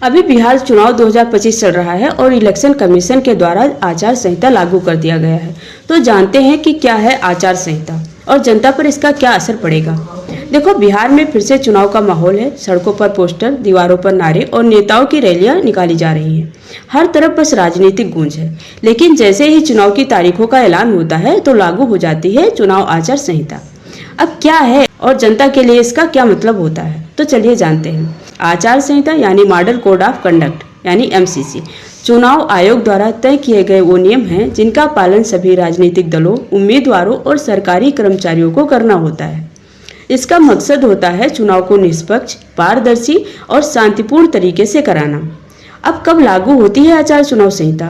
अभी बिहार चुनाव 2025 चल रहा है और इलेक्शन कमीशन के द्वारा आचार संहिता लागू कर दिया गया है। तो जानते हैं कि क्या है आचार संहिता और जनता पर इसका क्या असर पड़ेगा। देखो, बिहार में फिर से चुनाव का माहौल है। सड़कों पर पोस्टर, दीवारों पर नारे और नेताओं की रैलियां निकाली जा रही हैं। हर तरफ बस राजनीतिक गूंज है। लेकिन जैसे ही चुनाव की तारीखों का ऐलान होता है तो लागू हो जाती है चुनाव आचार संहिता। अब क्या है और जनता के लिए इसका क्या मतलब होता है, तो चलिए जानते हैं। आचार संहिता यानी मॉडल कोड ऑफ कंडक्ट यानी MCC चुनाव आयोग द्वारा तय किए गए वो नियम हैं जिनका पालन सभी राजनीतिक दलों, उम्मीदवारों और सरकारी कर्मचारियों को करना होता है। इसका मकसद होता है चुनाव को निष्पक्ष, पारदर्शी और शांतिपूर्ण तरीके से कराना। अब कब लागू होती है आचार चुनाव संहिता?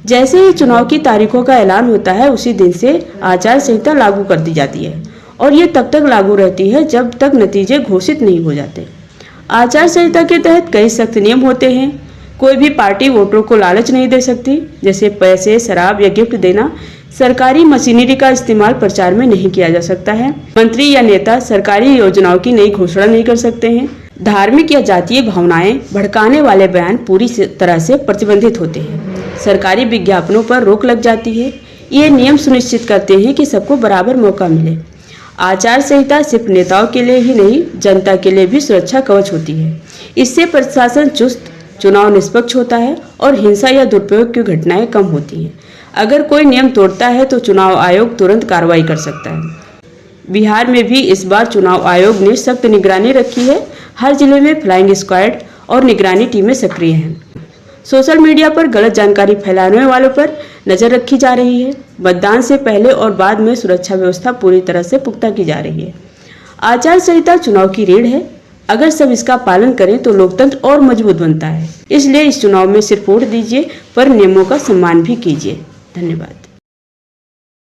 जैसे ही चुनाव की तारीखों का ऐलान होता है उसी दिन से आचार संहिता लागू कर दी जाती है और ये तब तक लागू रहती है जब तक नतीजे घोषित नहीं हो जाते। आचार संहिता के तहत कई सख्त नियम होते हैं। कोई भी पार्टी वोटरों को लालच नहीं दे सकती, जैसे पैसे, शराब या गिफ्ट देना। सरकारी मशीनरी का इस्तेमाल प्रचार में नहीं किया जा सकता है। मंत्री या नेता सरकारी योजनाओं की नई घोषणा नहीं कर सकते हैं। धार्मिक या जातीय भावनाएं भड़काने वाले बयान पूरी तरह से प्रतिबंधित होते हैं। सरकारी विज्ञापनों पर रोक लग जाती है। ये नियम सुनिश्चित करते हैं कि सबको बराबर मौका मिले। आचार संहिता सिर्फ नेताओं के लिए ही नहीं, जनता के लिए भी सुरक्षा कवच होती है। इससे प्रशासन चुस्त, चुनाव निष्पक्ष होता है और हिंसा या दुरुपयोग की घटनाएं कम होती हैं। अगर कोई नियम तोड़ता है तो चुनाव आयोग तुरंत कार्रवाई कर सकता है। बिहार में भी इस बार चुनाव आयोग ने सख्त निगरानी रखी है। हर जिले में फ्लाइंग स्क्वाड और निगरानी टीमें सक्रिय हैं। सोशल मीडिया पर गलत जानकारी फैलाने वालों पर नजर रखी जा रही है। मतदान से पहले और बाद में सुरक्षा व्यवस्था पूरी तरह से पुख्ता की जा रही है। आचार संहिता चुनाव की रीढ़ है। अगर सब इसका पालन करें तो लोकतंत्र और मजबूत बनता है। इसलिए इस चुनाव में सिर्फ वोट दीजिए पर नियमों का सम्मान भी कीजिए। धन्यवाद।